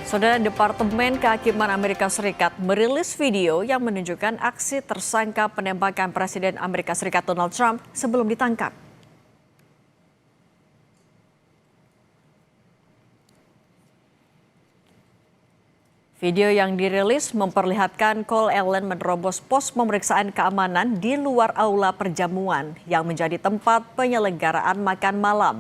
Saudara, Departemen Kehakiman Amerika Serikat merilis video yang menunjukkan aksi tersangka penembakan Presiden Amerika Serikat Donald Trump sebelum ditangkap. Video yang dirilis memperlihatkan Cole Allen menerobos pos pemeriksaan keamanan di luar aula perjamuan yang menjadi tempat penyelenggaraan makan malam.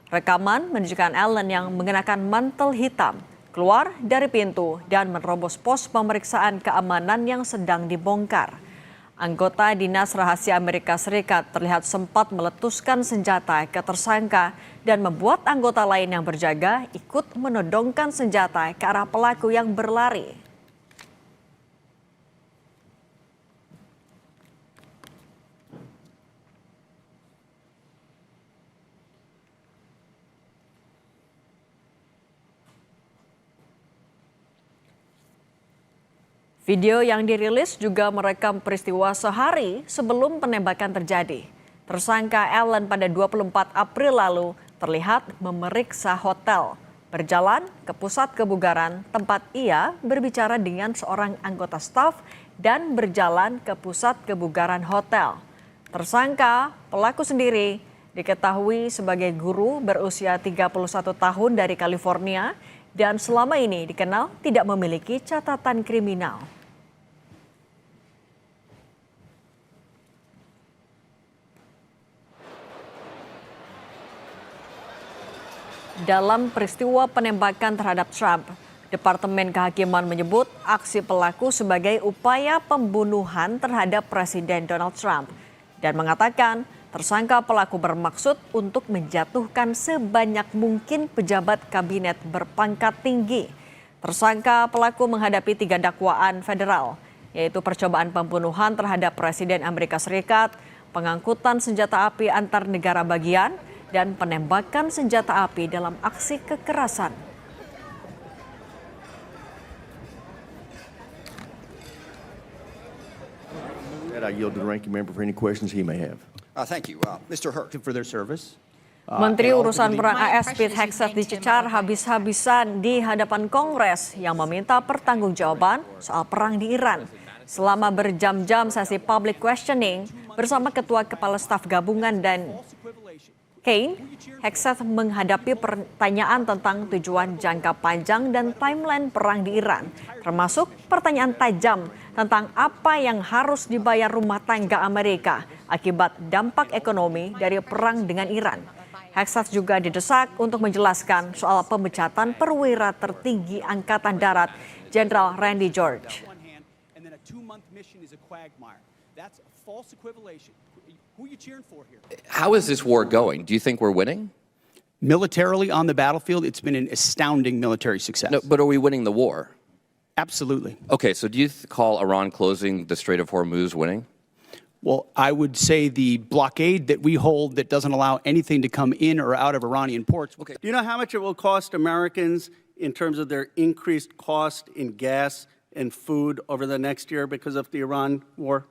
Rekaman menunjukkan Allen yang mengenakan mantel hitam keluar dari pintu dan menerobos pos pemeriksaan keamanan yang sedang dibongkar. Anggota Dinas Rahasia Amerika Serikat terlihat sempat meletuskan senjata ke tersangka dan membuat anggota lain yang berjaga ikut menodongkan senjata ke arah pelaku yang berlari. Video yang dirilis juga merekam peristiwa sehari sebelum penembakan terjadi. Tersangka Allen pada 24 April lalu terlihat memeriksa hotel, berjalan ke pusat kebugaran tempat ia berbicara dengan seorang anggota staf dan berjalan ke pusat kebugaran hotel. Tersangka, pelaku sendiri, diketahui sebagai guru berusia 31 tahun dari California dan selama ini dikenal tidak memiliki catatan kriminal. Dalam peristiwa penembakan terhadap Trump, Departemen Kehakiman menyebut aksi pelaku sebagai upaya pembunuhan terhadap Presiden Donald Trump dan mengatakan tersangka pelaku bermaksud untuk menjatuhkan sebanyak mungkin pejabat kabinet berpangkat tinggi. Tersangka pelaku menghadapi 3 dakwaan federal, yaitu percobaan pembunuhan terhadap Presiden Amerika Serikat, pengangkutan senjata api antar negara bagian, dan penembakan senjata api dalam aksi kekerasan. I yield to the ranking member for any questions he may have. Thank you. Mr. Hurt. For their service. Menteri Urusan Perang AS Pete Hegseth dicecar habis-habisan di hadapan Kongres yang meminta pertanggungjawaban soal perang di Iran. Selama berjam-jam sesi public questioning bersama Ketua Kepala Staf Gabungan dan Kane, Hegseth menghadapi pertanyaan tentang tujuan jangka panjang dan timeline perang di Iran, termasuk pertanyaan tajam tentang apa yang harus dibayar rumah tangga Amerika akibat dampak ekonomi dari perang dengan Iran. Hegseth juga didesak untuk menjelaskan soal pemecatan perwira tertinggi Angkatan Darat, Jenderal Randy George. How is this war going? Do you think we're winning? Militarily on the battlefield, it's been an astounding military success. No, but are we winning the war? Absolutely. Okay, so do you call Iran closing the Strait of Hormuz winning? Well, I would say the blockade that we hold that doesn't allow anything to come in or out of Iranian ports. Okay. Do you know how much it will cost Americans in terms of their increased cost in gas and food over the next year because of the Iran war?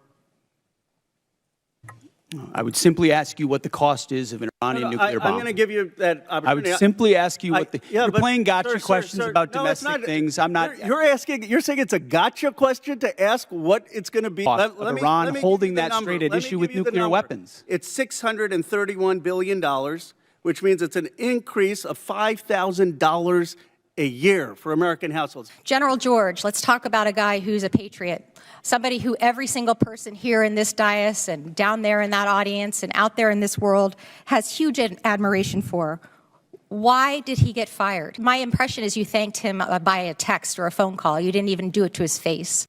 I would simply ask you what the cost is of an Iranian nuclear bomb. I'm going to give you that opportunity. I would simply ask you what you're playing gotcha questions about no, domestic things. I'm not. You're saying it's a gotcha question to ask what it's going to be. Let me, Iran holding that straight at issue with nuclear weapons. It's $631 billion, which means it's an increase of $5,000 a year for American households. General George, let's talk about a guy who's a patriot. Somebody who every single person here in this dais and down there in that audience and out there in this world has huge admiration for. Why did he get fired? My impression is you thanked him by a text or a phone call. You didn't even do it to his face.